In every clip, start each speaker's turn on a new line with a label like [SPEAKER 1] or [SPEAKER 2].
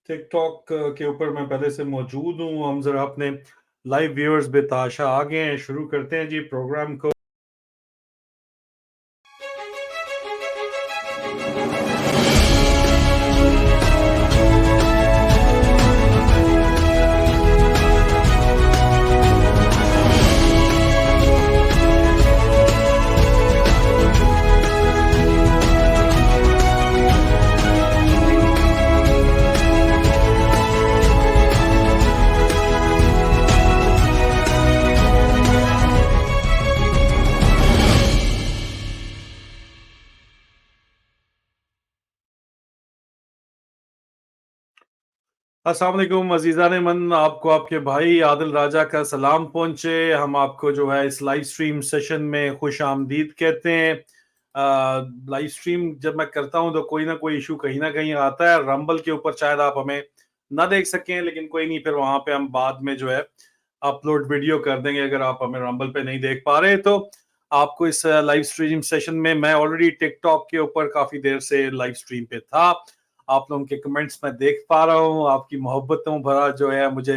[SPEAKER 1] TikTok के ऊपर मैं पहले से मौजूद हूँ। हम जरा अपने लाइव व्यूअर्स बेताशा आ गए हैं। शुरू करते हैं जी प्रोग्राम को। अस्सलाम वालेकुम अजीज़ान मन, आपको आपके भाई आदिल राजा का सलाम पहुंचे। हम आपको जो है इस लाइव स्ट्रीम सेशन में खुश आमदीद कहते हैं। लाइव स्ट्रीम जब मैं करता हूं तो कोई ना कोई इशू कहीं ना कहीं आता है। रंबल के ऊपर शायद आप हमें ना देख सकें, लेकिन कोई नहीं, फिर वहां पे हम बाद में जो है अपलोड वीडियो कर देंगे। अगर आप हमें रंबल पे नहीं देख पा रहे तो आपको इस लाइव स्ट्रीम सेशन में, मैं ऑलरेडी टिकटॉक के ऊपर काफी देर से लाइव स्ट्रीम पे था। आप लोगों के कमेंट्स मैं देख पा रहा हूँ। आपकी मोहब्बतों भरा जो है मुझे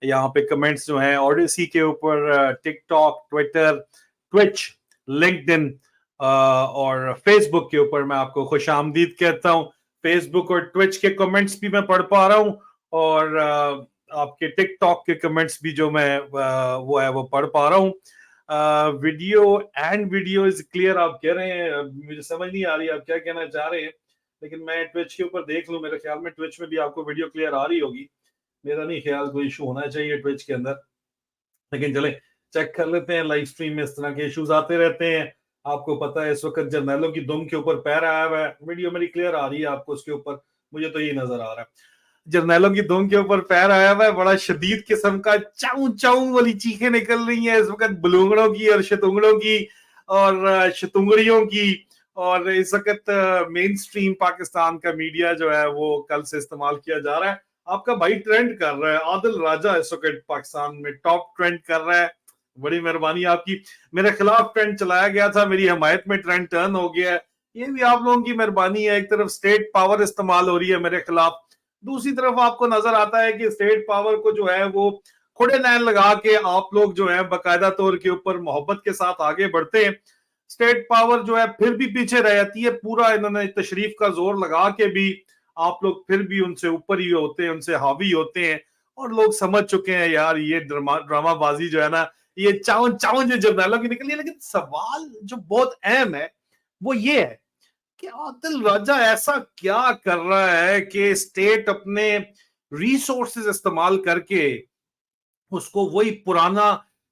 [SPEAKER 1] यहाँ पे कमेंट्स जो हैं ओडिसी के ऊपर, टिकटॉक, ट्विटर, ट्विच, लिंक्डइन और फेसबुक के ऊपर मैं आपको खुश आमदीद कहता हूँ। फेसबुक और ट्विच के कमेंट्स भी मैं पढ़ पा रहा हूँ, और आपके टिकटॉक के कमेंट्स भी जो मैं वो है वो पढ़ पा रहा हूँ। Video and video is clear आप कह रहे हैं। मुझे समझ नहीं आ रही आप क्या कहना चाह रहे हैं, लेकिन मैं ट्विच के ऊपर देख लूं। मेरे ख्याल में ट्विच में भी आपको वीडियो क्लियर आ रही होगी। मेरा नहीं ख्याल कोई इशू होना चाहिए ट्विच के अंदर, लेकिन चले चेक कर लेते हैं। लाइव स्ट्रीम में इस तरह के इश्यूज आते रहते हैं। आपको पता है इस वक्त जर्नैलों की दुम के ऊपर पैर आया हुआ है। वीडियो मेरी क्लियर आ रही है आपको उसके ऊपर? मुझे तो ये नजर आ रहा है जर्नैलों की दुम के ऊपर पैर आया हुआ है। बड़ा शदीद किस्म का चाऊ चाऊ वाली चीखें निकल रही हैं इस वक्त, बलूंगड़ों की और शतुंगड़ों की और शतुंगड़ियों की। और इस वक्त मेन स्ट्रीम पाकिस्तान का मीडिया जो है वो कल से इस्तेमाल किया जा रहा है। आपका भाई ट्रेंड कर रहा है, आदिल राजा इस वक्त पाकिस्तान में टॉप ट्रेंड कर रहा है। बड़ी मेहरबानी आपकी। मेरे खिलाफ ट्रेंड चलाया गया था, मेरी हमायत में ट्रेंड टर्न हो गया है। ये भी आप लोगों की मेहरबानी है। एक तरफ स्टेट पावर इस्तेमाल हो रही है मेरे खिलाफ, दूसरी तरफ आपको नजर आता है कि स्टेट पावर को जो है वो खुड़े नैन लगा के आप लोग जो है बाकायदा तौर के ऊपर मोहब्बत के साथ आगे बढ़ते हैं। स्टेट पावर जो है फिर भी पीछे रह जाती है। पूरा इन्होंने तशरीफ का जोर लगा के भी आप लोग फिर भी उनसे ऊपर ही होते हैं, उनसे हावी होते हैं। और लोग समझ चुके हैं यार ये ड्रामाबाजी जो है ना, ये चावन चावन जो जर्नैलों की निकली है। लेकिन सवाल जो बहुत अहम है वो ये है कि आदिल राजा ऐसा क्या कर रहा है कि स्टेट अपने रिसोर्सेज इस्तेमाल करके उसको वही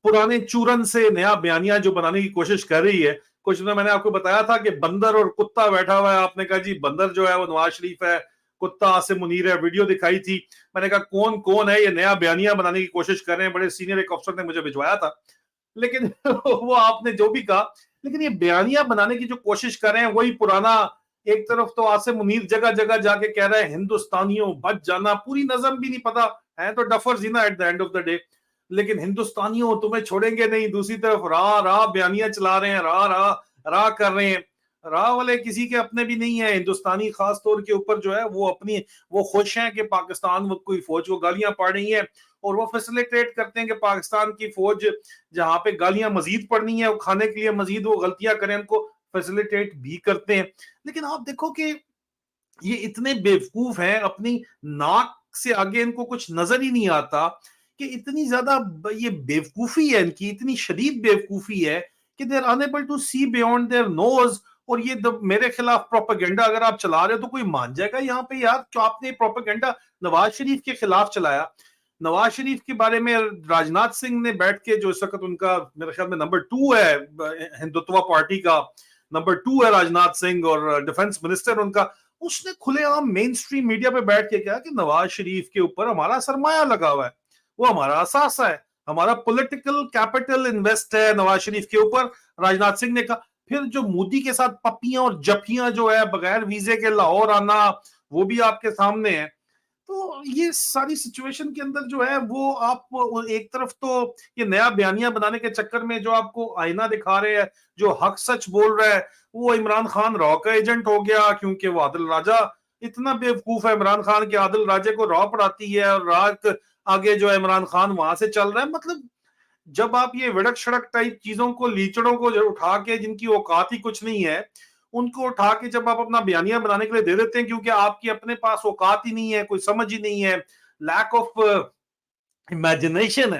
[SPEAKER 1] पुराने चूरन से नया बयानिया जो बनाने की कोशिश कर रही है। कुछ दिन मैंने आपको बताया था कि बंदर और कुत्ता बैठा हुआ है। आपने कहा जी बंदर जो है वो नवाज शरीफ है, कुत्ता आसिम मुनीर है। वीडियो दिखाई थी, मैंने कहा कौन कौन है ये नया बयानिया बनाने की कोशिश कर रहे हैं। बड़े सीनियर एक अफसर ने मुझे भिजवाया था, लेकिन वो आपने जो भी कहा, लेकिन ये बयानिया बनाने की जो कोशिश कर रहे हैं वही पुराना। एक तरफ तो आसिम मुनीर जगह जगह जाके कह रहे हैं हिंदुस्तानियों बच जाना, पूरी नज़म भी नहीं पता है तो डफर्स ही ना at the end of the day. लेकिन हिंदुस्तानियों तुम्हें छोड़ेंगे नहीं। दूसरी तरफ राह राह बयानिया चला रहे हैं, राह राह राह कर रहे हैं। राह वाले किसी के अपने भी नहीं है। हिंदुस्तानी खास तौर के ऊपर जो है वो अपनी वो खुश हैं कि पाकिस्तान वो कोई फौज को गालियां पड़ रही है, और वो फैसिलिटेट करते हैं कि पाकिस्तान की फौज जहां पे गालियां मजीद पड़नी है वो खाने के लिए मजीद वो गलतियां करें, उनको फैसिलिटेट भी करते हैं। लेकिन आप देखो कि ये इतने बेवकूफ हैं, अपनी नाक से आगे इनको कुछ नजर ही नहीं आता कि इतनी ज्यादा ये बेवकूफी है इनकी, इतनी शदीद बेवकूफी है कि they are unable to see beyond their nose. और ये मेरे खिलाफ प्रोपेगेंडा अगर आप चला रहे हो तो कोई मान जाएगा यहाँ पे यार जो आपने प्रोपेगेंडा नवाज शरीफ के खिलाफ चलाया। नवाज शरीफ के बारे में राजनाथ सिंह ने बैठ के, जो इस वक्त उनका मेरे ख्याल में नंबर 2 है हिंदुत्व पार्टी का, नंबर 2 है राजनाथ सिंह और डिफेंस मिनिस्टर उनका, उसने खुलेआम मेन स्ट्रीम मीडिया पे बैठ के कहा कि नवाज शरीफ के ऊपर हमारा सरमाया लगा हुआ है, वो हमारा असासा है, हमारा पॉलिटिकल कैपिटल इन्वेस्ट है नवाज शरीफ के ऊपर। राजनाथ सिंह ने कहा। फिर जो मोदी के साथ पप्पियां और जपियां जो है बगैर वीजे के लाहौर आना, वो भी आपके सामने है। तो ये सारी सिचुएशन के अंदर जो है वो आप एक तरफ तो ये नया बयानिया बनाने के चक्कर में जो आपको आईना दिखा रहे हैं, जो हक सच बोल रहा है वो इमरान खान रॉ का एजेंट हो गया, क्योंकि वो आदिल राजा इतना बेवकूफ है इमरान खान कि आदिल राजा को रॉ पढ़ाती है और रात आगे जो है इमरान खान वहां से चल रहा है। मतलब जब आप ये विड़क सड़क टाइप चीजों को, लीचड़ों को जो उठा के, जिनकी औकात ही कुछ नहीं है, उनको उठा के जब आप अपना बयानिया बनाने के लिए दे देते हैं, क्योंकि आपकी अपने पास औकात ही नहीं है, कोई समझ ही नहीं है, लैक ऑफ इमेजिनेशन है,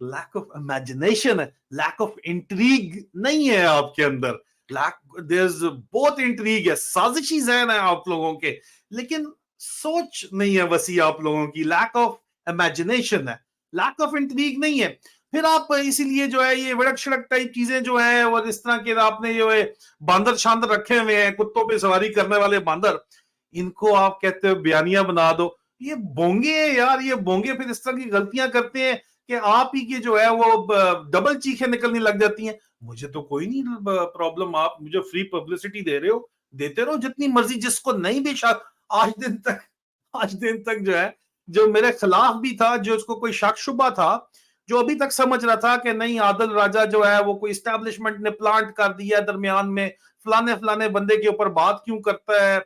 [SPEAKER 1] लैक ऑफ इमेजिनेशन है, लैक ऑफ इंट्रीग नहीं है आपके अंदर, लैक देयर बहुत इंट्रीग है, साजिशी ज़हन है आप लोगों के, लेकिन सोच नहीं है वसी आप लोगों की, लैक ऑफ इमेजिनेशन है, लैक ऑफ इंट्रीग नहीं है। फिर आप इसीलिए जो है ये विड़क शिड़क टाइप चीजें जो है, और इस तरह के आपने जो है बांदर शांदर रखे हुए हैं, कुत्तों पे सवारी करने वाले बांदर, इनको आप कहते हो बयानिया बना दो। ये बोंगे हैं यार, ये बोंगे फिर इस तरह की गलतियां करते हैं कि आप ही की जो है वो डबल चीखें निकलने लग जाती हैं। मुझे तो कोई नहीं प्रॉब्लम, आप मुझे फ्री पब्लिसिटी दे रहे हो, देते रहो जितनी मर्जी, जिसको नहीं भी शक आज दिन तक जो है, जो मेरे खिलाफ भी था, जो उसको कोई शक शुबा था, जो अभी तक समझ रहा था कि नहीं आदिल राजा जो है वो कोई इस्टेब्लिशमेंट ने प्लांट कर दिया दरमियान में, फलाने फलाने बंदे के ऊपर बात क्यों करता है,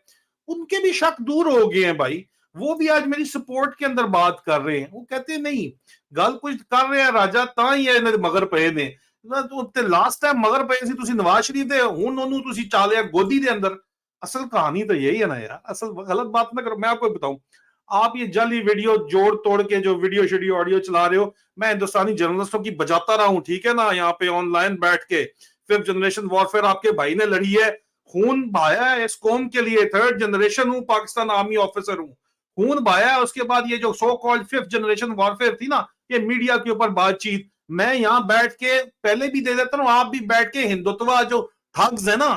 [SPEAKER 1] उनके भी शक दूर हो गए हैं भाई। वो भी आज मेरी सपोर्ट के अंदर बात कर रहे हैं। वो कहते हैं नहीं गल कुछ कर रहे हैं राजा ਤਾਂ ਹੀ ਇਹ मगर पे ने तो लास्ट टाइम मगर पे सी तुसी नवाज शरीफ दे हुन ओनू तुसी चालिया गोदी दे अंदर। असल कहानी तो यही है ना यार, असल गलत बात ना करो। मैं आपको बताऊं, आप ये जाली वीडियो जोड़ तोड़ के जो वीडियो शेडियो ऑडियो चला रहे हो, मैं हिंदुस्तानी जर्नलिस्टों की बजाता रहा हूं, ठीक है ना, यहाँ पे ऑनलाइन बैठ के। फिफ्थ जनरेशन वॉरफेयर आपके भाई ने लड़ी है, खून बहाया है इस कौम के लिए, थर्ड जनरेशन हूं, पाकिस्तान आर्मी ऑफिसर हूं, खून बहाया है। उसके बाद ये जो so called fifth generation warfare थी ना, ये मीडिया के ऊपर बातचीत, मैं यहाँ बैठ के पहले भी दे देता हूँ, आप भी बैठ के हिंदुत्वा जो ठग्स है ना,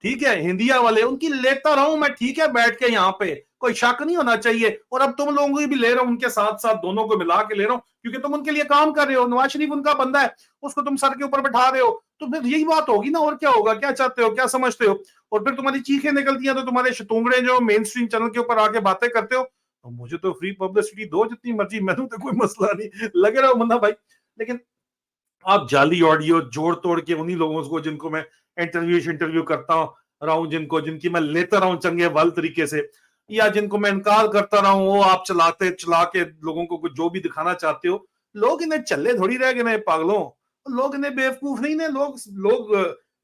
[SPEAKER 1] ठीक है, हिंदिया वाले, उनकी लेता रहूं मैं, ठीक है, बैठ के यहाँ पे, कोई शक नहीं होना चाहिए। और अब तुम लोगों की भी ले रहा हूं, उनके साथ साथ दोनों को मिला के ले रहा हूं, क्योंकि तुम उनके लिए काम कर रहे हो। नवाज शरीफ उनका बंदा है, उसको तुम सर के ऊपर बैठा रहे हो, तो फिर यही बात होगी ना, और क्या होगा, क्या चाहते हो, क्या समझते हो। और फिर तुम्हारी चीखें निकलती हैं तो तुम्हारे शतूंगड़े जो मेन स्ट्रीम चैनल के ऊपर आके बातें करते हो, तो मुझे तो फ्री पब्लिसिटी दो जितनी मर्जी, मैंने तो कोई मसला नहीं, लगे रहो मुन्ना भाई। लेकिन आप जाली ऑडियो जोड़ तोड़ के उन्हीं लोगों को जिनको मैं इंटरव्यू करता रहा हूं, जिनकी मैं लेता रहा हूं चंगे वाल तरीके से, या जिनको मैं इनकार करता रहा हूं, वो आप चला के लोगों को जो भी दिखाना चाहते हो। लोग इन्हें चले थोड़ी रह गए पागलों, लोग इन्हें बेवकूफ नहीं ने, लोग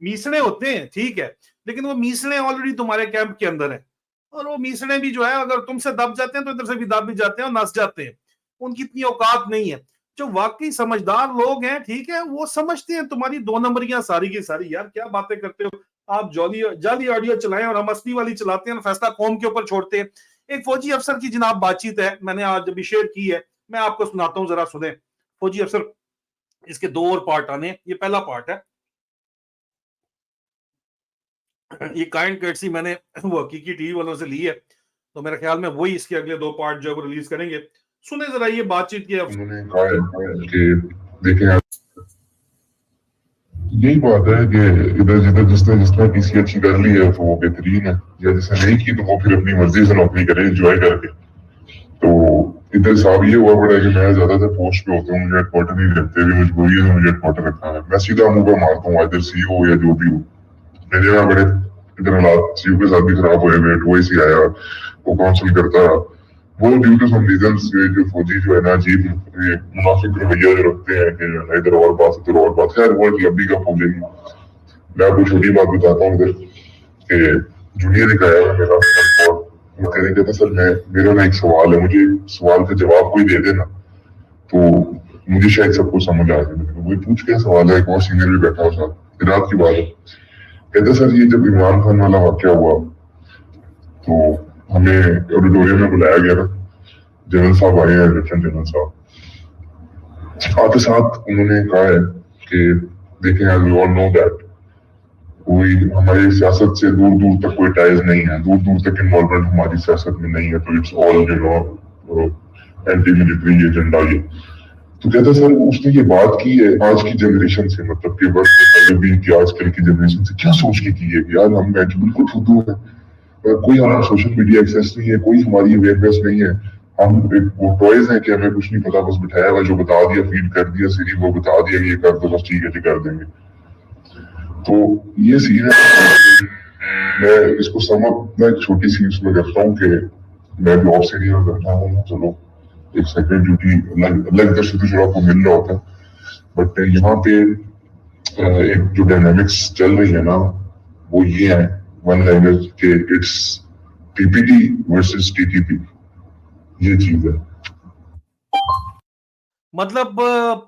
[SPEAKER 1] मीसड़े होते हैं, ठीक है, लेकिन वो मीसड़े ऑलरेडी तुम्हारे कैंप के अंदर है, और वो मीसड़े भी जो है अगर तुमसे दब जाते हैं तो इधर से भी दब भी जाते हैं और नस जाते हैं, उनकी इतनी औकात नहीं है। जो वाकई समझदार लोग हैं, ठीक है, वो समझते हैं तुम्हारी दो नंबरियां सारी की सारी। यार क्या बातें करते हो आप, जाली ऑडियो चलाएं और हम असली वाली चलाते हैं, फैसला कौम के ऊपर छोड़ते हैं। एक फौजी अफसर की जनाब बातचीत है, मैंने आज अभी शेयर की है, मैं आपको सुनाता हूं, जरा सुने। फौजी अफसर, इसके दो और पार्ट आने, ये पहला पार्ट है, ये काइंड कर्टसी मैंने वो हकीकी टीवी वालों से ली है, तो मेरे ख्याल में वही इसके अगले दो पार्ट जो है वो रिलीज करेंगे। सुने जरा ये बातचीत की।
[SPEAKER 2] उन्होंने कहा है कि देखें, यही बात है कि इधर जिधर जिसने पीसी अच्छी कर ली है तो वो बेहतरीन है, या जिसने नहीं की तो वो फिर अपनी मर्जी से नौकरी करे एंजॉय करके। तो इधर साहब ये हुआ पड़ा है कि मैं ज्यादातर पोस्ट पे होता हूँ, मुझे हेडक्वार्टर नहीं रखते हुए मजबूरी है, मुझे हेडक्वार्टर रखना है। मैं सीधा मुंह पर मारता हूँ, इधर सीईओ या जो भी हो। मेरे यहाँ बड़े इधर हालात सीईओ के साथ भी खराब हुए हुए, ओवैसी आया, वो काउंसिल करता रहा, वो ड्यू टू सम रीजंस जो फौजी जो है ना अजीब मुनाफिक रवैया जो रखते हैं कि इधर और बात इधर और बात। खैर वो लंबी का फौजी नहीं। मैं आपको छोटी बात बताता हूँ इधर कि जूनियर एक आया है मेरा, और वो कहने कहता सर मेरा ना एक सवाल है, मुझे सवाल का जवाब कोई दे देना तो मुझे शायद सबको समझ आ जाए। वही पूछ क्या सवाल है, एक और सीनियर भी बैठा हो साथ, रात की बात है। कहते सर ये जब इमरान खान वाला वाक्य हुआ तो हमें ऑडिटोरियम में बुलाया गया ना, जनरल साहब आए हैं, लेफ्टिनेंट जनरल साहब आते साथ उन्होंने कहा है कि देखें as we all know that कोई हमारी सियासत से दूर दूर तक कोई टाइज नहीं है, दूर दूर तक इन्वॉल्वमेंट हमारी सियासत में नहीं है, तो it's all you know anti military agenda ये। तो कहता सर उसने ये बात की है आज की जनरेशन से, मतलब कि वर्ष पहले भी कि आजकल की जनरेशन से क्या सोच के की है कि यार हम बिल्कुल फुद्दू है, कोई हमारा सोशल मीडिया एक्सेस नहीं है, कोई हमारी अवेयरनेस नहीं है, हम वो टॉयज हैं कि हमें कुछ नहीं पता, बस बिठाया हुआ जो बता दिया फीड कर दिया सीरी, वो बता दिया ये कर दो बस ठीक है जी कर देंगे। तो ये सीन है मैं इसको समझ मैं एक छोटी सी इसमें करता हूँ कि मैं भी ऑफ से नहीं बैठा हूँ, चलो एक सेकंड ड्यूटी अलग अलग इधर से तो आपको मिल रहा होता है, बट यहाँ पे एक जो डायनामिक्स चल रही है ना वो ये है वन लाइनर के इट्स टीपीटी वर्सेस टीटीपी, ये चीज है।
[SPEAKER 1] मतलब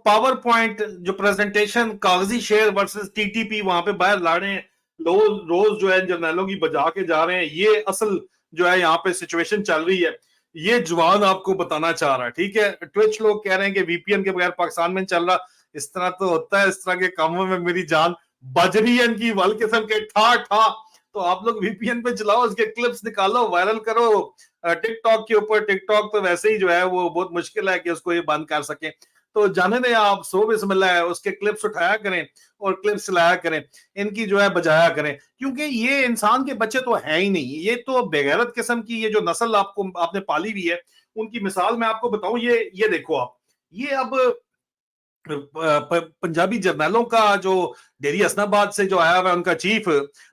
[SPEAKER 1] पावर पॉइंट जो प्रेजेंटेशन कागजी शेयर वर्सेस टीटीपी वहां पे बाहर ला रहे हैं, रोज रोज जो है जर्नैलों की बजा के जा रहे हैं, ये असल जो है यहाँ पे सिचुएशन चल रही है। ये जवान आपको बताना चाह रहा है, ठीक है। ट्विच लोग कह रहे हैं कि वीपीएन के बगैर पाकिस्तान में चल रहा, इस तरह तो होता है, इस तरह के कामों में मेरी जान बज रही है इनकी वल किस्म के ठा ठा। तो आप लोग वीपीएन पे चलाओ, उसके क्लिप्स निकालो, वायरल करो टिकटॉक के ऊपर। टिकटॉक तो वैसे ही जो है वो बहुत मुश्किल है कि उसको ये बंद कर सके, तो जाने दें आप, सो बिस्मिल्लाह है, उसके क्लिप्स उठाया करें और क्लिप्स चलाया करें, इनकी जो है बजाया करें, क्योंकि ये इंसान के बच्चे तो है ही नहीं, ये तो बेगैरत किस्म की ये जो नस्ल आपने पाली हुई है, उनकी मिसाल मैं आपको बताऊं। ये देखो आप, ये अब पंजाबी जर्नैलों का जो डेरी हसनाबाद से जो आया हुआ है उनका चीफ,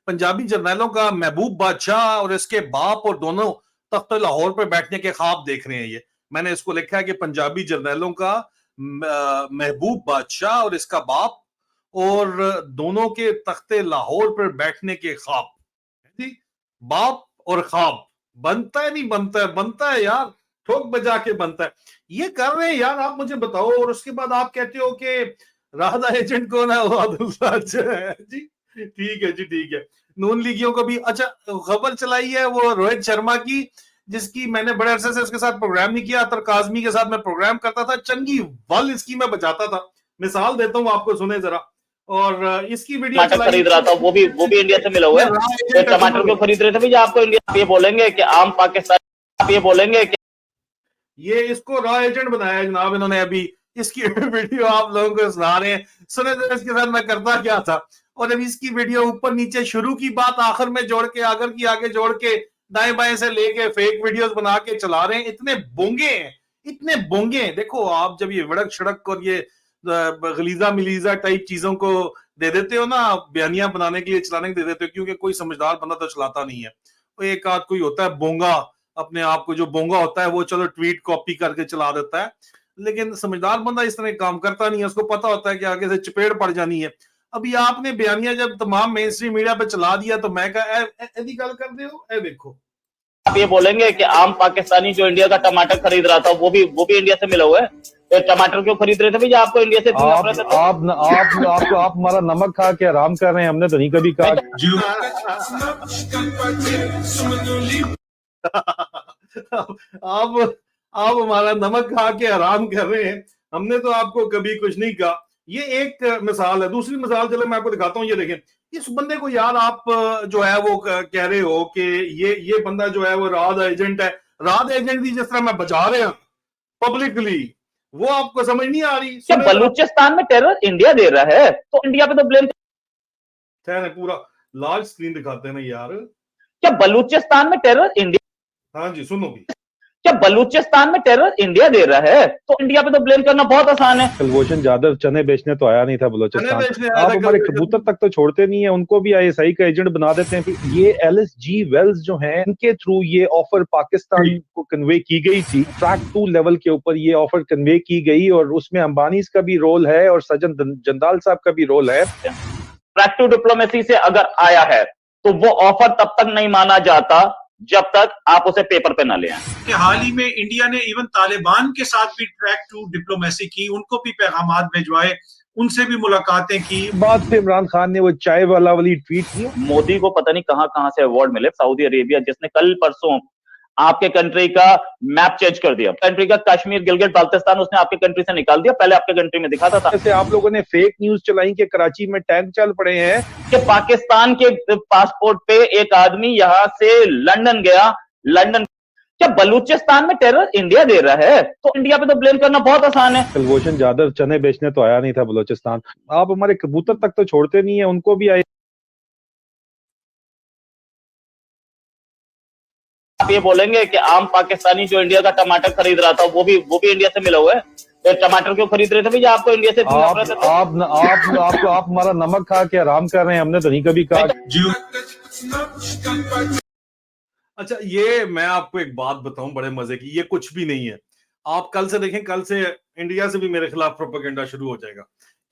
[SPEAKER 1] पंजाबी जर्नैलों का महबूब बादशाह और इसके बाप और दोनों तख्त लाहौर पर बैठने के ख्वाब देख रहे हैं। ये मैंने इसको लिखा है कि पंजाबी जर्नैलों का महबूब बादशाह और इसका बाप और दोनों के तख्ते लाहौर पर बैठने के ख्वाब। जी, बाप और ख्वाब बनता है, नहीं बनता है? बनता है यार, ठोक बजा के बनता है। ये कर रहे हैं यार, आप मुझे बताओ। और उसके बाद आप कहते हो कि राहदा एजेंट कौन है? वो आदिल राजा है जी। ठीक है जी, ठीक है। नून लीगियों को भी अच्छा खबर चलाई है वो रोहित शर्मा की, जिसकी मैंने बड़े अरसे से उसके साथ प्रोग्राम नहीं किया। अतर काजमी के साथ मैं प्रोग्राम करता था, चंगी वल इसकी मैं बचाता था। मिसाल देता हूं आपको, सुने जरा। और इसकी वीडियो
[SPEAKER 3] टमाटर खरीद रहा था, वो भी इंडिया से मिला हुआ है। तो टमाटर क्यों खरीद रहे थे भैया? आपको इंडिया, आप ये बोलेंगे कि आम पाकिस्तान, आप ये बोलेंगे कि
[SPEAKER 1] ये इसको रॉ एजेंट बनाया जनाब इन्होंने अभी। इसकी वीडियो आप लोगों को सुना रहे हैं, सुने तो इसके साथ मैं करता क्या था। और अभी इसकी वीडियो ऊपर नीचे, शुरू की बात आखिर में जोड़ के, आगर की आगे जोड़ के, दाएं बाएं से लेके फेक वीडियोस बना के चला रहे हैं। इतने बोंगे हैं, इतने बोंगे हैं। देखो आप जब ये वड़क शड़क और ये गलीजा मिलीजा टाइप चीजों को दे देते हो ना, बयानियां बनाने के लिए, चलाने के दे देते हो, क्योंकि कोई समझदार बंदा तो चलाता नहीं है। तो एक आध कोई होता है बोंगा, अपने आप को जो बोंगा होता है वो चलो ट्वीट कॉपी करके चला देता है, लेकिन समझदार बंदा इस तरह काम करता नहीं है। उसको पता होता है कि आगे से चपेट पड़ जानी है। अभी आपने बयानिया जब तमाम मेन स्ट्रीम मीडिया पे चला दिया, तो मैं कहा ऐसी गल कर दे हो, ए देखो।
[SPEAKER 3] आप ये बोलेंगे कि आम पाकिस्तानी जो इंडिया का टमाटर खरीद रहा था, वो भी इंडिया से मिला हुआ है। तो टमाटर क्यों खरीद रहे थे भैया? आपको इंडिया से
[SPEAKER 4] आप हमारा नमक खा के आराम कर रहे हैं, हमने तो नहीं कभी कहा।
[SPEAKER 1] आप हमारा नमक खा के आराम कर रहे हैं, हमने तो आपको कभी कुछ नहीं कहा। ये एक मिसाल है। दूसरी मिसाल चलो मैं आपको दिखाता हूँ। ये देखें, इस बंदे को यार आप जो है वो कह रहे हो कि ये बंदा जो है वो राज एजेंट है। राज एजेंट की जिस तरह मैं बचा रहे हैं पब्लिकली, वो आपको समझ नहीं आ रही।
[SPEAKER 3] क्या बलूचिस्तान में टेरर इंडिया दे रहा है, तो इंडिया पे तो ब्लेम
[SPEAKER 1] है। पूरा लार्ज स्क्रीन दिखाते हैं ना यार।
[SPEAKER 3] क्या बलूचिस्तान में टेरर इंडिया,
[SPEAKER 1] हाँ जी, सुनो भी।
[SPEAKER 3] क्या बलूचिस्तान में टेरर इंडिया दे रहा है, तो इंडिया पे तो ब्लेम करना बहुत आसान है।
[SPEAKER 4] कलभूषण जाधव चने बेचने तो आया नहीं था बलूचिस्तान। आप हमारे कबूतर तक तो छोड़ते नहीं है, उनको भी आईएसआई का एजेंट बना देते हैं। ये एलएसजी वेल्स जो हैं, इनके थ्रू ये ऑफर पाकिस्तान को कन्वे की गई थी। ट्रैक 2 लेवल के ऊपर ये ऑफर कन्वे की गई, और उसमें अंबानी का भी रोल है और सज्जन जंदाल साहब का भी रोल है।
[SPEAKER 3] ट्रैक 2 डिप्लोमेसी से अगर आया है तो वो ऑफर तब तक नहीं माना जाता जब तक आप उसे पेपर पे ना ले आए।
[SPEAKER 5] हाल ही में इंडिया ने इवन तालिबान के साथ भी ट्रैक 2 डिप्लोमेसी की, उनको भी पैगाम भिजवाए, उनसे भी मुलाकातें की।
[SPEAKER 4] बाद से इमरान खान ने वो चाय वाला वाली ट्वीट की।
[SPEAKER 3] मोदी को पता नहीं कहां से अवार्ड मिले। सऊदी अरेबिया, जिसने कल परसों आपके कंट्री का मैप चेंज कर दिया, कंट्री का कश्मीर गिलगित बाल्टिस्तान उसने आपके कंट्री से निकाल दिया, पहले आपके कंट्री में दिखाता था।
[SPEAKER 4] जैसे आप लोगों ने फेक न्यूज चलाई कि कराची में टैंक चल पड़े हैं,
[SPEAKER 3] कि पाकिस्तान के पासपोर्ट पे एक आदमी यहां से लंदन गया। लंदन, क्या बलूचिस्तान में टेरर इंडिया दे रहा है, तो इंडिया पे तो ब्लेम करना बहुत आसान है।
[SPEAKER 4] कलभूषण जाधव चने बेचने तो आया नहीं था बलूचिस्तान। आप हमारे कबूतर तक तो छोड़ते नहीं है, उनको भी
[SPEAKER 3] आप ये बोलेंगे कि आम पाकिस्तानी जो इंडिया का टमाटर खरीद रहा था वो भी इंडिया से मिला हुआ है, तो टमाटर क्यों खरीद रहे थे भैया? आपको इंडिया से इतनी नफरत है तो?
[SPEAKER 4] आप हमारा नमक खा के आराम कर रहे हैं, हमने तो नहीं कभी कहा।
[SPEAKER 1] अच्छा, ये मैं आपको एक बात बताऊं बड़े मजे की, ये कुछ भी नहीं है। आप कल से देखें, कल से इंडिया से भी मेरे खिलाफ प्रोपेगेंडा शुरू हो जाएगा।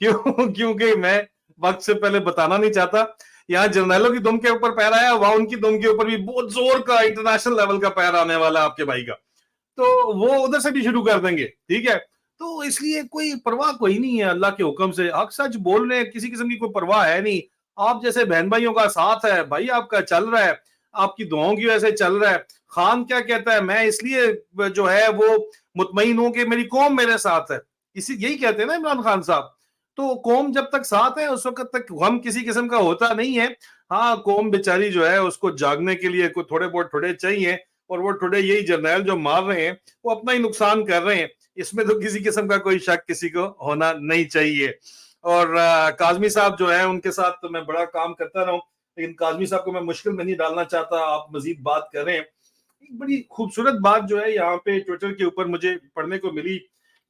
[SPEAKER 1] क्योंकि मैं वक्त से पहले बताना नहीं चाहता। यहाँ जर्नैलों की दुम के ऊपर पैर आया, वहां उनकी दुम के ऊपर भी बहुत जोर का इंटरनेशनल लेवल का पैर आने वाला है आपके भाई का, तो वो उधर से भी शुरू कर देंगे, ठीक है। तो इसलिए कोई परवाह कोई नहीं है, अल्लाह के हुक्म से हक सच बोल रहे हैं, किसी किस्म की कोई परवाह है नहीं। आप जैसे बहन भाइयों का साथ है भाई, आपका चल रहा है, आपकी दुआओं की वजह से चल रहा है। खान क्या कहता है, मैं इसलिए जो है वो मुतमईन हूं कि मेरी कौम मेरे साथ है, इसी यही कहते हैं ना इमरान खान साहब। तो कौम जब तक साथ है उस वक्त तक हम किसी किस्म का होता नहीं है। हाँ, कौम बेचारी जो है उसको जागने के लिए कोई थोड़े बहुत ठुडे चाहिए, और वो ठुडे यही जर्नैल जो मार रहे हैं वो अपना ही नुकसान कर रहे हैं, इसमें तो किसी किस्म का कोई शक किसी को होना नहीं चाहिए। और काजमी साहब जो है उनके साथ तो मैं बड़ा काम करता रहा हूँ, लेकिन काजमी साहब को मैं मुश्किल में नहीं डालना चाहता, आप मजीद बात करें। एक बड़ी खूबसूरत बात जो है यहाँ पे ट्विटर के ऊपर मुझे पढ़ने को मिली,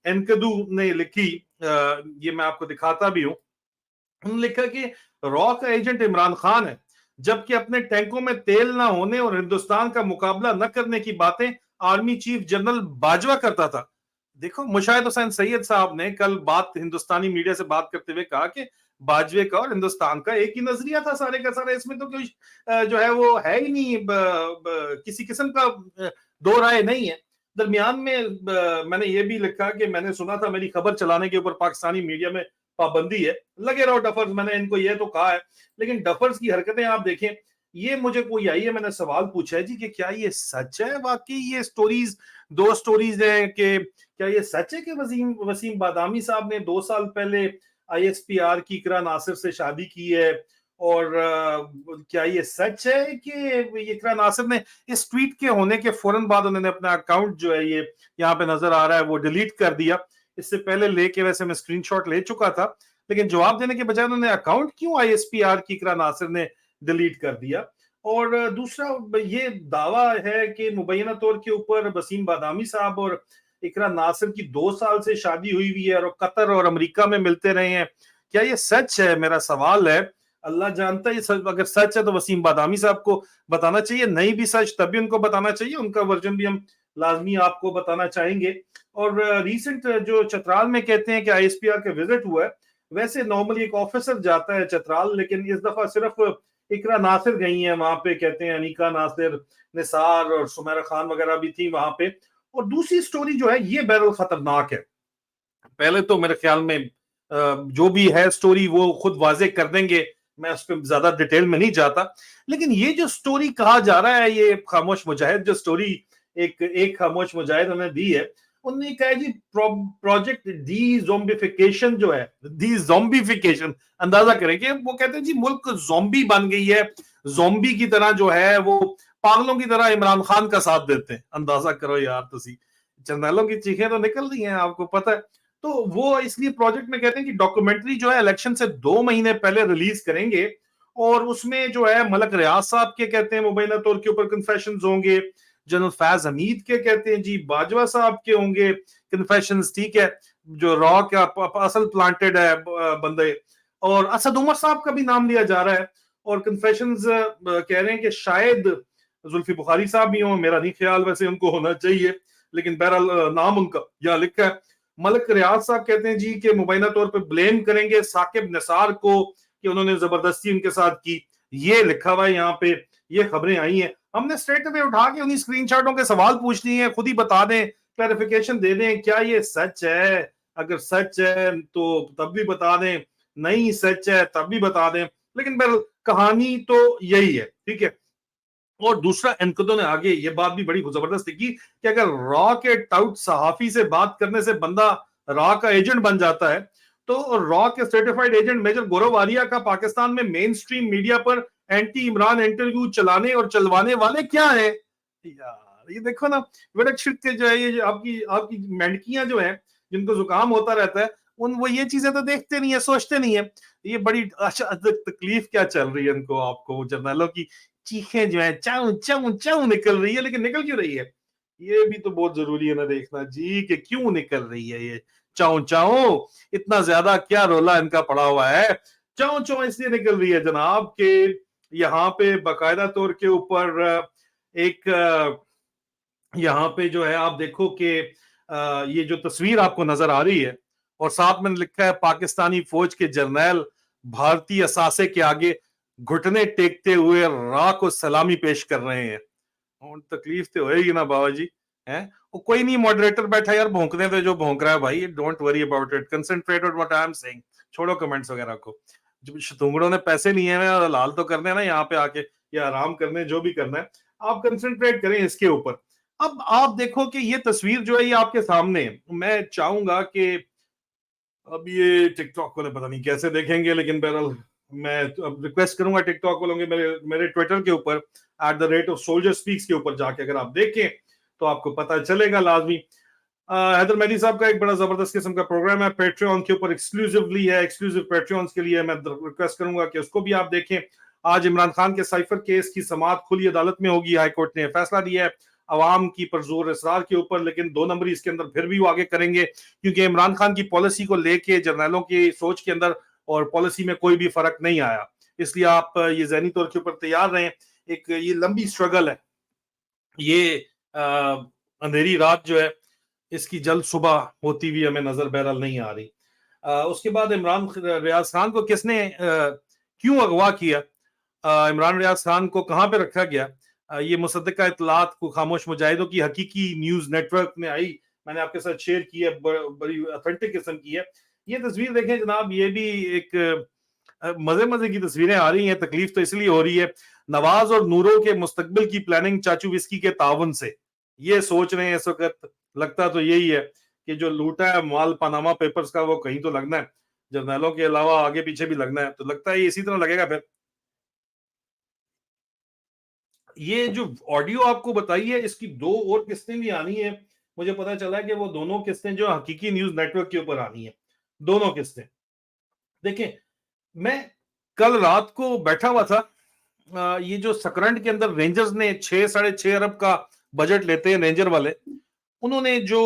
[SPEAKER 1] एनकदू ने लिखी, ये मैं आपको दिखाता भी हूँ। उन्होंने लिखा कि रॉ का एजेंट इमरान खान है, जबकि अपने टैंकों में तेल ना होने और हिंदुस्तान का मुकाबला न करने की बातें आर्मी चीफ जनरल बाजवा करता था। देखो, मुशाहिद हुसैन सैयद साहब ने कल बात हिंदुस्तानी मीडिया से बात करते हुए कहा कि बाजवे का और हिंदुस्तान का एक ही नजरिया था सारे का सारा, इसमें तो कोई जो है वो है ही नहीं, किसी किस्म का दो राय नहीं है। दरमियान में मैंने ये भी लिखा कि मैंने सुना था मेरी खबर चलाने के ऊपर पाकिस्तानी मीडिया में पाबंदी है, लगे रहो डफर्स, मैंने इनको ये तो कहा है, लेकिन डफर्स की हरकतें आप देखें। ये मुझे कोई आई है, मैंने सवाल पूछा है जी कि क्या ये सच है वाकई, ये स्टोरीज, दो स्टोरीज हैं कि क्या ये सच है कि वसीम बादामी साहब ने 2 साल पहले आईएसपीआर की इकरा नासिर से शादी की है, और क्या ये सच है कि इकरा नासिर ने इस ट्वीट के होने के फौरन बाद उन्होंने अपना अकाउंट जो है, ये यहाँ पे नजर आ रहा है, वो डिलीट कर दिया। इससे पहले लेके वैसे मैं स्क्रीनशॉट ले चुका था, लेकिन जवाब देने के बजाय उन्होंने अकाउंट क्यों आईएसपीआर की इकरा नासिर ने डिलीट कर दिया। और दूसरा ये दावा है कि मुबैना तौर के ऊपर वसीम बादामी साहब और इकरा नासिर की 2 साल से शादी हुई हुई है और कतर और अमेरिका में मिलते रहे हैं। क्या ये सच है? मेरा सवाल है, अल्लाह जानता है अगर सच है तो वसीम बादामी साहब को बताना चाहिए, नहीं भी सच तब भी उनको बताना चाहिए, उनका वर्जन भी हम लाजमी आपको बताना चाहेंगे। और रिसेंट जो चतराल में कहते हैं कि आईएसपीआर का विजिट हुआ है, वैसे नॉर्मली एक ऑफिसर जाता है चतराल, लेकिन इस दफा सिर्फ इकरा नासिर गई हैं वहां पे, कहते हैं अनीका नासिर, निसार और सुमेरा खान वगैरह भी थी वहां पे। और दूसरी स्टोरी जो है ये बहरहाल खतरनाक है। पहले तो मेरे ख्याल में जो भी है स्टोरी वो खुद वाजे कर देंगे, मैं उस पर ज्यादा डिटेल में नहीं जाता, लेकिन ये जो स्टोरी कहा जा रहा है, ये खामोश मुजाहिद जो स्टोरी एक खामोश मुजाहिद उन्होंने दी है, उन्होंने कहा जी प्रोजेक्ट डी ज़ोंबिफिकेशन जो है, डी ज़ोंबिफिकेशन, अंदाजा करें कि वो कहते हैं जी मुल्क ज़ोंबी बन गई है, ज़ोंबी की तरह जो है वो पागलों की तरह इमरान खान का साथ देते हैं। अंदाजा करो यार, तुसी जर्नैलों की चीखें तो निकल रही हैं, आपको पता है। तो वो इसलिए प्रोजेक्ट में कहते हैं कि डॉक्यूमेंट्री जो है इलेक्शन से 2 महीने पहले रिलीज करेंगे, और उसमें जो है मलक रियाज साहब के कहते हैं मुबैना तौर के ऊपर कन्फेशंस होंगे, जनरल फैज हमीद के कहते हैं जी बाजवा साहब के होंगे कन्फेशंस, ठीक है, जो रॉ का असल प्लांटेड है बंदे, और असद उमर साहब का भी नाम लिया जा रहा है, और कन्फेशंस कह रहे हैं कि शायद जुल्फी बुखारी साहब भी हों, मेरा नहीं ख्याल, वैसे उनको होना चाहिए, लेकिन बहरहाल नाम उनका यहाँ लिखा है। मलक रियाज साहब कहते हैं जी कि मुबैना तौर पे ब्लेम करेंगे साकिब निसार को कि उन्होंने जबरदस्ती उनके साथ की, ये लिखा हुआ है यहाँ पे, ये खबरें आई हैं। हमने स्ट्रेट अवे उठा के उन्हीं स्क्रीनशॉटों के सवाल पूछ लिए हैं, खुद ही बता दें, क्लैरिफिकेशन दे दें, क्या ये सच है? अगर सच है तो तब भी बता दें, नहीं सच है तब भी बता दें, लेकिन बहरहाल कहानी तो यही है, ठीक है। और दूसरा, एनकदो ने आगे ये बात भी बड़ी जबरदस्त की कि अगर रॉ के टाउट सहाफी से बात करने से बंदा रॉ का एजेंट बन जाता है, तो रॉ के सर्टिफाइड एजेंट मेजर गौरव आर्या का पाकिस्तान में मेन स्ट्रीम मीडिया पर एंटी इमरान इंटरव्यू चलाने और चलवाने वाले क्या है यार? ये देखो ना, के जो है ये आपकी मेंढकियां जो है जिनको जुकाम होता रहता है, वो ये चीजें तो देखते नहीं है, सोचते नहीं है। ये बड़ी अच्छा तकलीफ क्या चल रही है इनको, आपको जर्नलों की चीखें जो है चाऊ चाऊ चाऊ निकल रही है, लेकिन निकल क्यों रही है ये भी तो बहुत जरूरी है ना देखना जी, कि क्यों निकल रही है ये चाऊ चाऊ, इतना ज्यादा क्या रोला इनका पड़ा हुआ है। चाऊ चाऊ इसलिए निकल रही है जनाब के यहाँ पे बाकायदा तौर के ऊपर एक यहाँ पे जो है आप देखो कि ये जो तस्वीर आपको नजर आ रही है और साथ में लिखा है पाकिस्तानी फौज के जर्नैल भारतीय असासे के आगे घुटने टेकते हुए राह को सलामी पेश कर रहे हैं। और तकलीफ तो होएगी ना बाबा जी, है वो कोई नहीं मॉडरेटर बैठा यार, भौंकने दे जो भौंक रहा है भाई, don't worry about it, concentrate on what I am saying, छोड़ो कमेंट्स वगैरह को। जब शतुंगड़ों ने पैसे नहीं है लाल तो करने ना यहाँ पे आके, या आराम करने, जो भी करना है आप कंसंट्रेट करें इसके ऊपर। अब आप देखो कि ये तस्वीर जो है ये आपके सामने है। मैं चाहूंगा कि अब ये टिकटॉक वाले पता नहीं कैसे देखेंगे, लेकिन बहरहाल मैं अब रिक्वेस्ट करूंगा टिकटॉक वालों के मेरे ट्विटर के ऊपर @soldierspeaks के ऊपर जाके अगर आप देखें तो आपको पता चलेगा लाजमी। हैदर मेहदी साहब का एक बड़ा जबरदस्त किस्म का प्रोग्राम है पेट्रियन के ऊपर, एक्सक्लूसिवली है, एक्सक्लूसिव पेट्रियंस के लिए मैं रिक्वेस्ट करूंगा कि उसको भी आप देखें। आज इमरान खान के साइफर केस की समाअत खुली अदालत में होगी, हाईकोर्ट ने फैसला दिया है अवाम की परजोर इसरार के ऊपर, लेकिन 2 नंबरी इसके अंदर फिर भी वो आगे करेंगे, क्योंकि इमरान खान की पॉलिसी को लेके जर्नलों की सोच के अंदर और पॉलिसी में कोई भी फर्क नहीं आया। इसलिए आप ये ज़हनी तौर के ऊपर तैयार रहें, एक ये लंबी स्ट्रगल है, ये अंधेरी रात जो है इसकी जल्द सुबह होती हुई हमें नजर बहरहाल नहीं आ रही। उसके बाद इमरान रियाज खान को किसने क्यों अगवा किया, इमरान रियाज खान को कहाँ पे रखा गया, ये मुसद्दका इतलात को खामोश मुजाहिदों की हकीकी न्यूज नेटवर्क में आई, मैंने आपके साथ शेयर की है, बड़ी ऑथेंटिक किस्म की है। ये तस्वीर देखें जनाब, ये भी एक मजे मजे की तस्वीरें आ रही हैं। तकलीफ तो इसलिए हो रही है, नवाज और नूरों के मुस्तकबिल की प्लानिंग चाचू विस्की के तावन से, ये सोच रहे हैं इस वक्त। लगता तो यही है कि जो लूटा है माल पनामा पेपर्स का वो कहीं तो लगना है, जर्नलों के अलावा आगे पीछे भी लगना है, तो लगता है इसी तरह लगेगा। फिर ये जो ऑडियो आपको बताई है इसकी 2 और किस्तें भी आनी है, मुझे पता चला है कि वो दोनों किस्तें जो हकीकी न्यूज नेटवर्क के ऊपर आनी है, दोनों किस्तें। देखें, मैं कल रात को बैठा हुआ था, ये जो सकरंड के अंदर रेंजर्स ने 6-6.5 अरब का बजट लेते हैं रेंजर वाले, उन्होंने जो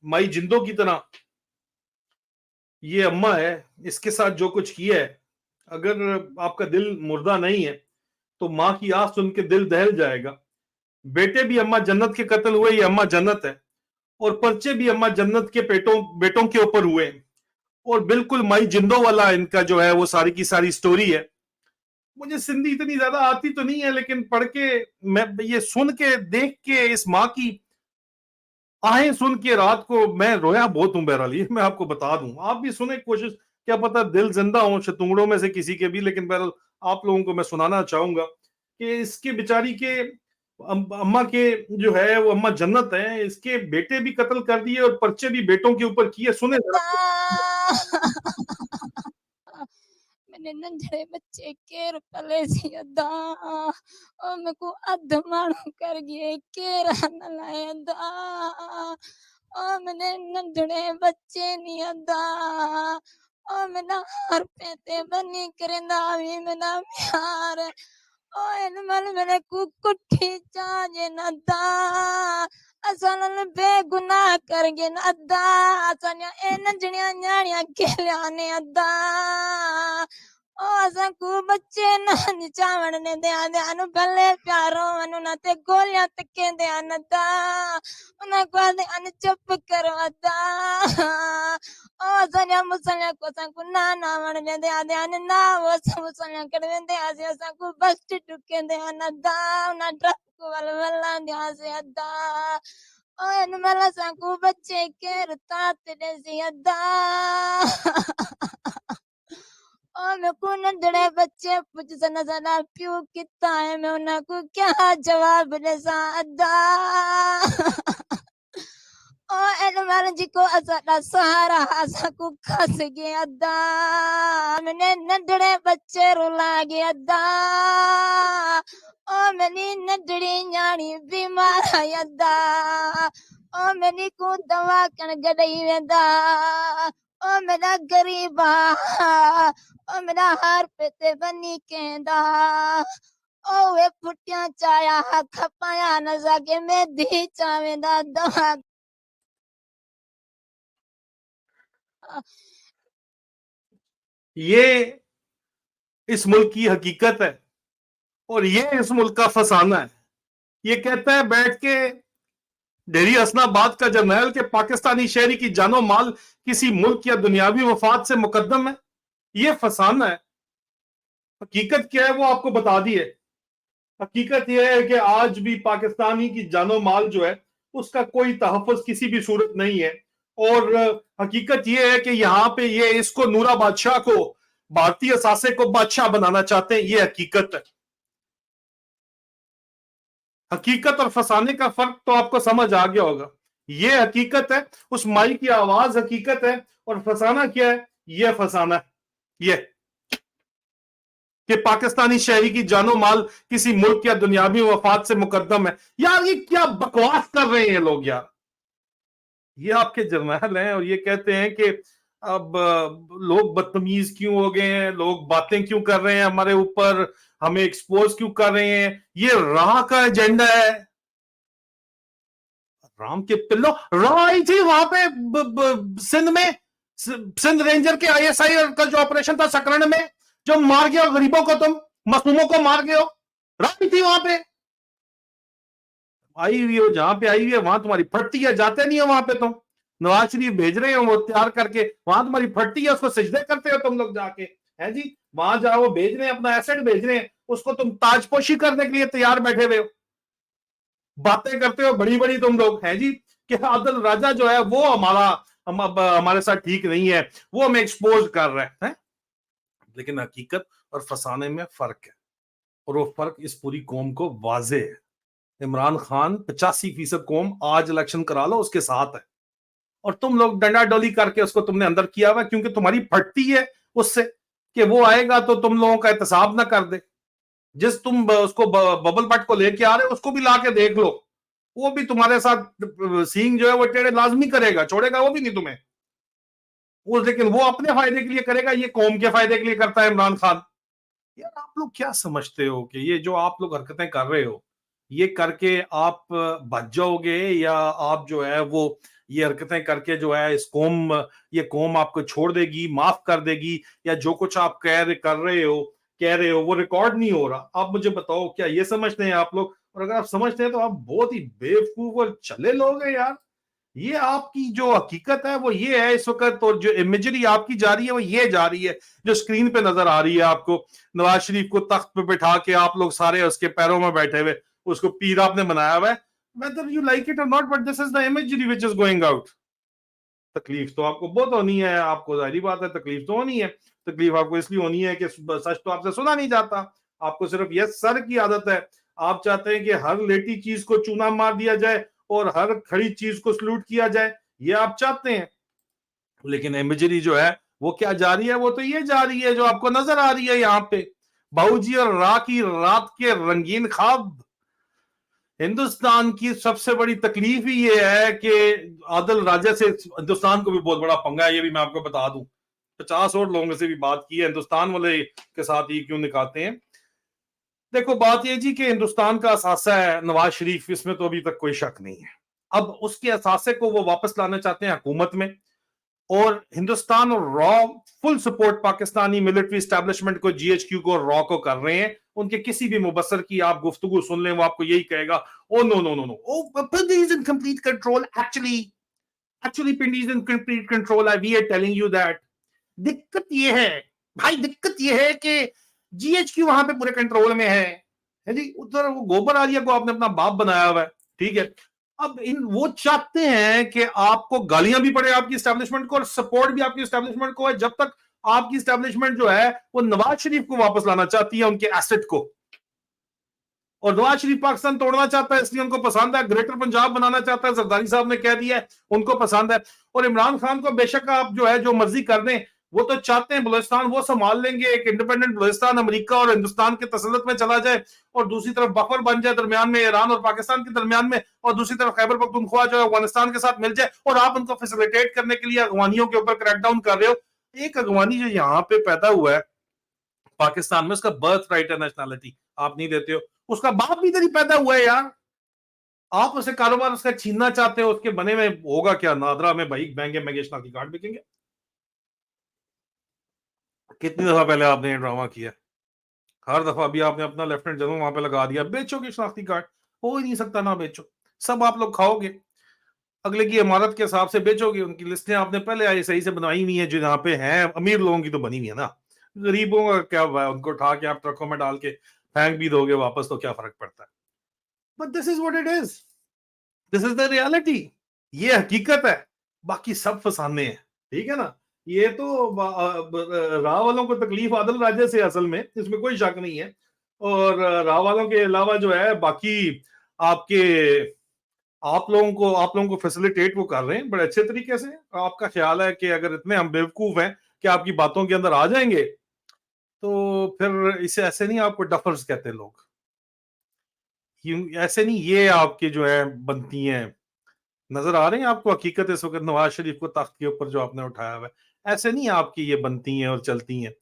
[SPEAKER 1] माई जिंदो की तरह ये अम्मा है इसके साथ जो कुछ किया है, अगर आपका दिल मुर्दा नहीं है तो माँ की आह सुन के दिल दहल जाएगा। बेटे भी अम्मा जन्नत के कत्ल हुए, ये अम्मा जन्नत है, और पर्चे भी अम्मा जन्नत के बेटों के ऊपर हुए, और बिल्कुल माई जिंदो वाला इनका जो है वो सारी की सारी स्टोरी है। मुझे सिंधी इतनी ज्यादा आती तो नहीं है, लेकिन पढ़ के, मैं ये सुन के देख के, इस माँ की आहें सुन के रात को मैं रोया बहुत हूं। बहरहाल ये मैं आपको बता दूं, आप भी सुने कोशिश, क्या पता दिल जिंदा हो शतुंगड़ों में से किसी के भी, लेकिन बहरहाल आप लोगों को मैं सुनाना चाहूंगा कि इसके बेचारी के अम्मा के जो है वो अम्मा जन्नत है, इसके बेटे भी कत्ल कर दिए और पर्चे भी बेटों के ऊपर किए। सुने
[SPEAKER 6] मैंने नंढड़े बच्चे के पले सी अदा ओ मैं को अध माणू कर गए केरा न लाए अदा ओ मैंने नंढड़े बच्चे नी अदा ओ मैंने हर पेते बनी करेंदा भी मैंने प्यार ओ इन मन मैंने कुकुठी चाजे नदा असन बेगुनाह कर गए नदा असन ए नंढड़िया न्याणिया खेलाने अदा ओ असा को बच्चे न चावण ने दे आनु भले प्यारो अनु न ते गोलियां तके दे अनदा उन को दे अन चुप करो अदा ओ सन्या मुसन्या को संकु ना ना वण ने दे अन ना वो मुसन्या कर दे आसे असा को बस टुके दे अनदा ना ट्रक को वल वला दे आसे अदा ओ इन मला संकु बच्चे के रता ते से अदा और मेरे को नंढड़े बच्चे पूछ सना सना प्यू कितना है, मैं उनको क्या जवाब दे सादा ओ एनवार जी को असला सहारा आसा को खस गया अदा मैंने नंढड़े बच्चे रुला गया अदा ओ मेरी नंढड़ी न्याणी बीमार है अदा ओ मेरी को दवा कन गडई वेंदा ओ मेरा गरीबा ओ मेरा हार पे ते बनी केंदा ओ वे फुटिया चाया खपाया न जाके मैं दी चावेंदा दवा
[SPEAKER 1] ये इस मुल्क की हकीकत है और ये इस मुल्क का फसाना है। ये कहता है बैठ के डेरी हसनाबाद का जर्नैल के पाकिस्तानी शहरी की जानो माल किसी मुल्क या दुनियावी मफाद से मुकद्दम है। ये फसाना है। हकीकत क्या है वो आपको बता दी है। हकीकत यह है कि आज भी पाकिस्तानी की जानो माल जो है उसका कोई तहफ़्फ़ुज़ किसी भी सूरत नहीं है। और हकीकत यह है कि यहाँ पे ये इसको नूरा बादशाह को भारतीय सासे को बादशाह बनाना चाहते हैं। ये हकीकत है। हकीकत और फसाने का फर्क तो आपको समझ आ गया होगा। ये हकीकत है, उस माई की आवाज हकीकत है, और फसाना क्या है? ये फसाना है ये कि पाकिस्तानी शहरी की जानो माल किसी मुल्क या दुनियावी मफाद से मुकद्दम है। यार ये क्या बकवास कर रहे हैं लोग यार। ये आपके जर्नैल हैं और ये कहते हैं कि अब लोग बदतमीज क्यों हो गए हैं, लोग बातें क्यों कर रहे हैं हमारे ऊपर, हमें एक्सपोज क्यों कर रहे हैं। ये राह का एजेंडा है। राम के पिल्लो राह आई थी वहां पे सिंध में, सिंध रेंजर के आईएसआई का जो ऑपरेशन था सकरण में, जो मार गया गरीबों को, तुम मासूमों को मार गए हो। राह थी वहां पे, आई हुई हो जहां पे आई हुई है वहां तुम्हारी फटती है, जाते नहीं हो वहां पे। तुम नवाज शरीफ भेज रहे हो वो तैयार करके, वहां तुम्हारी फटती है, उसको सजदे करते हो तुम लोग जाके, है जी। वहां जाओ, वो भेज रहे हैं, अपना एसेट भेज रहे हैं, उसको तुम ताजपोशी करने के लिए तैयार बैठे हुए हो। बातें करते हो बड़ी बड़ी तुम लोग, है जी, कि आदिल राजा जो है वो हमारे साथ ठीक नहीं है, वो हमें एक्सपोज कर रहे हैं। लेकिन हकीकत और फसाने में फर्क है, और वो फर्क इस पूरी कौम को वाजे है। इमरान खान 85% कौम आज इलेक्शन करा लो उसके साथ है, और तुम लोग डंडा डोली करके उसको तुमने अंदर किया हुआ, क्योंकि तुम्हारी फटती है उससे कि वो आएगा तो तुम लोगों का एहतसाब ना कर दे। जिस तुम उसको बबल बट को लेके आ रहे हो उसको भी लाके देख लो, वो भी तुम्हारे साथ सींग जो है वो टेढ़े लाजमी करेगा, छोड़ेगा वो भी नहीं तुम्हें वो। लेकिन वो अपने फायदे के लिए करेगा, ये कौम के फायदे के लिए करता है इमरान खान। यार आप लोग क्या समझते हो कि ये जो आप लोग हरकतें कर रहे हो, ये करके आप बच जाओगे, या आप जो है वो ये हरकतें करके जो है ये कौम आपको छोड़ देगी, माफ कर देगी, या जो कुछ आप कह रहे हो वो रिकॉर्ड नहीं हो रहा? आप मुझे बताओ, क्या ये समझते हैं आप लोग? और अगर आप समझते हैं तो आप बहुत ही बेवकूफ और चले लोग हैं यार। ये आपकी जो हकीकत है वो ये है इस वक्त, और जो इमेजरी आपकी जा रही है वो ये जा रही है, जो स्क्रीन पे नजर आ रही है आपको। नवाज शरीफ को तख्त पे बैठा के आप लोग सारे उसके पैरों में बैठे हुए, उसको पीर आपने बनाया हुआ है। Whether you like it or not, but this is the imagery which is going out. तकलीफ तो आपको बहुत होनी है, आपको जाहिर बात है तकलीफ तो होनी है। तकलीफ आपको इसलिए होनी है कि सच तो आपसे सुना नहीं जाता, आपको सिर्फ ये सर की आदत है। आप चाहते हैं कि हर लेटी चीज को चूना मार दिया जाए और हर खड़ी चीज को सलूट किया जाए, ये आप चाहते हैं। लेकिन इमेजरी जो है वो क्या जा रही है? वो तो ये जा रही है जो आपको नजर आ रही है यहाँ पे, बाबूजी और की रात के रंगीन ख्वाब। हिंदुस्तान की सबसे बड़ी तकलीफ ही ये है कि आदिल राजा से हिंदुस्तान को भी बहुत बड़ा पंगा है, ये भी मैं आपको बता दूं। 50 और लोगों से भी बात की है, हिंदुस्तान वाले के साथ ये क्यों निकालते हैं। देखो बात ये जी कि हिंदुस्तान का असासा है नवाज शरीफ, इसमें तो अभी तक कोई शक नहीं है। अब उसके असासे को वो वापस लाना चाहते हैं हुकूमत में, और हिंदुस्तान और raw full support Pakistani military establishment को, जीएचक्यू को, रॉ को कर रहे हैं। उनके किसी भी मुबसर की आप गुफ्तगू सुन लें, वो आपको यही कहेगा, oh no no no no, oh Pindi is in complete control, actually Pindi is in complete control, we are telling you that. दिक्कत ये है भाई, दिक्कत ये है कि जीएचक्यू वहां पे पूरे कंट्रोल में है जी। उधर वो गोबर आलिया को आपने अपना बाप बनाया हुआ है, ठीक है। अब वो चाहते हैं कि आपको गालियां भी पड़े आपकी एस्टेब्लिशमेंट को, और सपोर्ट भी आपकी एस्टेब्लिशमेंट को है, जब तक आपकी एस्टेब्लिशमेंट जो है वो नवाज शरीफ को वापस लाना चाहती है, उनके एसेट को। और नवाज शरीफ पाकिस्तान तोड़ना चाहता है, इसलिए उनको पसंद है। ग्रेटर पंजाब बनाना चाहता है, जरदारी साहब ने कह दिया है, उनको पसंद है। और इमरान खान को बेशक आप जो है जो मर्जी कर दें, वो तो चाहते हैं बलूचिस्तान वो संभाल लेंगे, एक इंडिपेंडेंट बलूचिस्तान अमेरिका और हिंदुस्तान के तसल्लुत में चला जाए, और दूसरी तरफ बफर बन जाए दरमियान में ईरान और पाकिस्तान के दरमियान में, और दूसरी तरफ खैबर पख्तूनख्वा जो है अफगानिस्तान के साथ मिल जाए, और आप उनको फैसिलिटेट करने के लिए अगवानियों के ऊपर क्रैकडाउन कर रहे हो। एक अगवानी जो यहाँ पे पैदा हुआ है पाकिस्तान में, उसका बर्थ राइट है नेशनैलिटी आप नहीं देते हो, उसका बाप भी इधर ही पैदा हुआ है यार, आप उसे कारोबार उसका छीनना चाहते हो, उसके बने में होगा क्या? नादरा में भाई महंगे महंगे शनाख्ती कार्ड बिकेंगे। कितनी दफा पहले आपने ये ड्रामा किया, हर दफा भी आपने अपना लेफ्टिनेंट जनरल वहां पे लगा दिया, बेचोगे शनाख्ती कार्ड, हो ही नहीं सकता ना बेचो, सब आप लोग खाओगे, अगले की इमारत के हिसाब से बेचोगे। उनकी लिस्टें आपने पहले आई सही से बनाई हुई है, जो यहाँ पे हैं अमीर लोगों की तो बनी हुई है ना, गरीबों का क्या हुआ है, उनको उठा के आप ट्रकों में डाल के फेंक भी दोगे वापस तो क्या फर्क पड़ता है। But this is what it is, this is the reality, ये हकीकत है, बाकी सब फसाने हैं, ठीक है ना। ये तो राह वालों को तकलीफ आदिल राजा से असल में, इसमें कोई शक नहीं है, और राह वालों के अलावा जो है बाकी आपके आप लोगों को फैसिलिटेट वो कर रहे हैं बड़े अच्छे तरीके से। आपका ख्याल है कि अगर इतने हम बेवकूफ हैं कि आपकी बातों के अंदर आ जाएंगे, तो फिर इसे ऐसे नहीं आपको डफर्स कहते लोग, ऐसे नहीं ये आपके जो है बनती हैं, नजर आ रहे हैं आपको हकीकत इस वक्त नवाज शरीफ को तख्त के ऊपर जो आपने उठाया हुआ है, ऐसे नहीं आपकी ये बनती हैं और चलती हैं।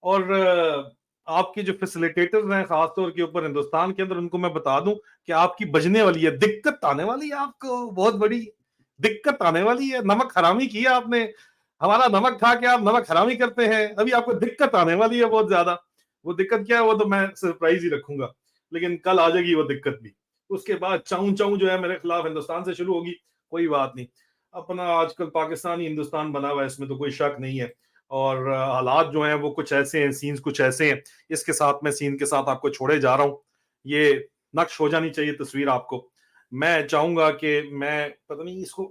[SPEAKER 1] और आपके जो फैसिलिटेटर्स हैं खासतौर के ऊपर हिंदुस्तान के अंदर, उनको मैं बता दूं कि आपकी बजने वाली है, दिक्कत आने वाली है, आपको बहुत बड़ी दिक्कत आने वाली है। नमक हरामी किया आपने, हमारा नमक खा के आप नमक हरामी करते हैं, अभी आपको दिक्कत आने वाली है बहुत ज्यादा। वो दिक्कत क्या है वो तो मैं सरप्राइज ही रखूंगा, लेकिन कल आ जाएगी वो दिक्कत भी। उसके बाद चाऊ चाऊ जो है मेरे खिलाफ हिंदुस्तान से शुरू होगी, कोई बात नहीं, अपना आजकल पाकिस्तान ही हिंदुस्तान बना हुआ है, इसमें तो कोई शक नहीं है। और हालात जो हैं वो कुछ ऐसे हैं, सीन्स कुछ ऐसे हैं, इसके साथ मैं सीन के साथ आपको छोड़े जा रहा हूं, ये नक्श हो जानी चाहिए तस्वीर आपको। मैं चाहूंगा कि मैं पता नहीं इसको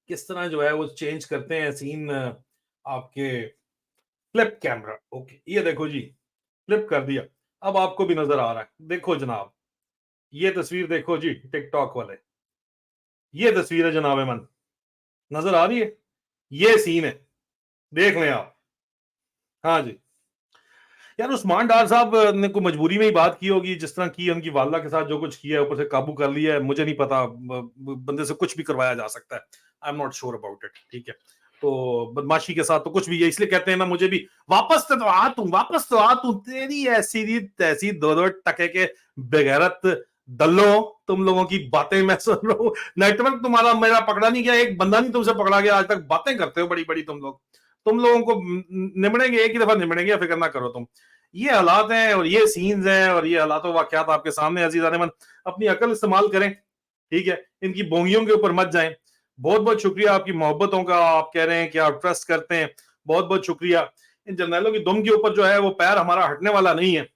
[SPEAKER 1] किस तरह जो है वो चेंज करते हैं सीन, आपके फ्लिप कैमरा, ओके ये देखो जी, फ्लिप कर दिया, अब आपको भी नजर आ रहा है, देखो जनाब, ये तस्वीर देखो जी टिकटॉक वाले, ये तस्वीर है जनाब मन, नजर आ रही है, ये सीन है, देख लें आप। हाँ जी यार, उस्मान डार साहब ने कोई मजबूरी में ही बात की होगी, जिस तरह की उनकी वालदा के साथ जो कुछ किया है, ऊपर से काबू कर लिया है, मुझे नहीं पता, बंदे से कुछ भी करवाया जा सकता है, I am not sure about it, ठीक है। तो बदमाशी के साथ तो कुछ भी है, इसलिए कहते हैं ना, मुझे भी वापस तो आ तू, तेरी ऐसी तैसी दो दो टके के बेगैरत दल्लो, तुम लोगों की बातें मैं सुन रहा हूँ, नेटवर्क तुम्हारा मेरा पकड़ा नहीं गया, एक बंदा नहीं तुमसे पकड़ा गया आज तक, बातें करते हो बड़ी बड़ी तुम लोगों को निमड़ेंगे, एक ही दफा निमड़ेंगे, फिक्र ना करो तुम। ये हालात हैं और ये सीन्स हैं और ये हालात वाकयात आपके सामने, अजीज अरमान अपनी अकल इस्तेमाल करें, ठीक है, इनकी बोंगियों के ऊपर मत जाएं। बहुत बहुत शुक्रिया आपकी मोहब्बतों का, आप कह रहे हैं कि आप ट्रस्ट करते हैं, बहुत बहुत शुक्रिया। इन जर्नैलों की दुम के ऊपर जो है वो पैर हमारा हटने वाला नहीं है,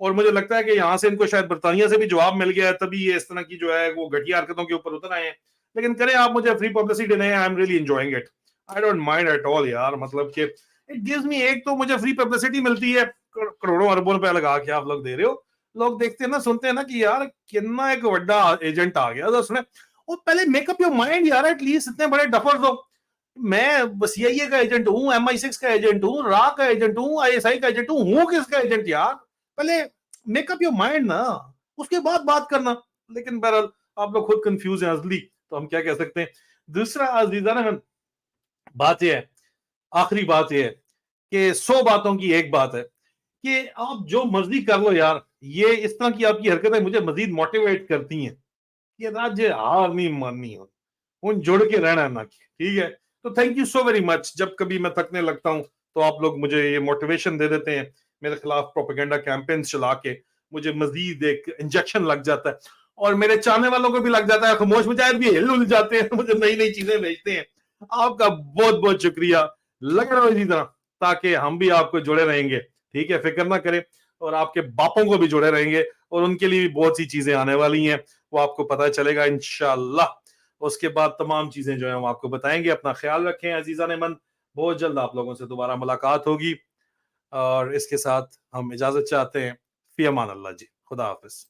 [SPEAKER 1] और मुझे लगता है कि यहाँ से इनको शायद बरतानिया से भी जवाब मिल गया है, तभी ये इस तरह की जो है वो घटिया हरकतों के ऊपर उतर आए हैं। लेकिन करें आप, मुझे फ्री पब्लिसिटी दें, I am really enjoying it, I don't mind at all यार, मतलब कि इट गिव्स मी, एक तो मुझे फ्री पब्लिसिटी मिलती है, करोड़ों अरबों रुपए लगा के आप लोग दे रहे हो, लोग देखते हैं ना, सुनते हैं ना कि यार कितना एक बड़ा एजेंट आ गया, तो उसने वो पहले मेकअप योर माइंड यार, एटलीस्ट इतने बड़े डफर्स हो, मैं सीआईए का एजेंट हूँ, MI6 का एजेंट हूँ, रा का एजेंट हूँ, ISI का एजेंट हूँ किसका एजेंट यार, पहले मेकअप योर माइंड ना, उसके बाद बात करना। लेकिन बहरहाल आप लोग खुद कंफ्यूज हैं असली, तो हम क्या कह सकते हैं। दूसरा अजीजाना बात यह है, आखिरी बात यह है कि 100 बातों की एक बात है कि आप जो मर्जी कर लो यार, ये इस तरह की आपकी हरकतें मुझे मजीद मोटिवेट करती हैं कि राज्य हार नहीं माननी हो, उन जुड़ के रहना है ना, ठीक है। तो thank you so very much, जब कभी मैं थकने लगता हूं तो आप लोग मुझे ये मोटिवेशन दे देते हैं, मेरे खिलाफ प्रोपेगेंडा कैंपेन चला के मुझे मजीद एक इंजेक्शन लग जाता है, और मेरे चाहने वालों को भी लग जाता है, खामोश मुजाहिद भी हिल उल जाते हैं, मुझे नई नई चीजें भेजते हैं। आपका बहुत बहुत शुक्रिया, लग रहा है इसी तरह, ताकि हम भी आपको जुड़े रहेंगे, ठीक है, फिक्र ना करें, और आपके बापों को भी जुड़े रहेंगे, और उनके लिए भी बहुत सी चीजें आने वाली हैं, वो आपको पता चलेगा इंशाल्लाह। उसके बाद तमाम चीजें जो है हम आपको बताएंगे। अपना ख्याल रखें अजीजान मन, बहुत जल्द आप लोगों से दोबारा मुलाकात होगी, और इसके साथ हम इजाजत चाहते हैं। फी अमान अल्लाह जी, खुदा हाफिज।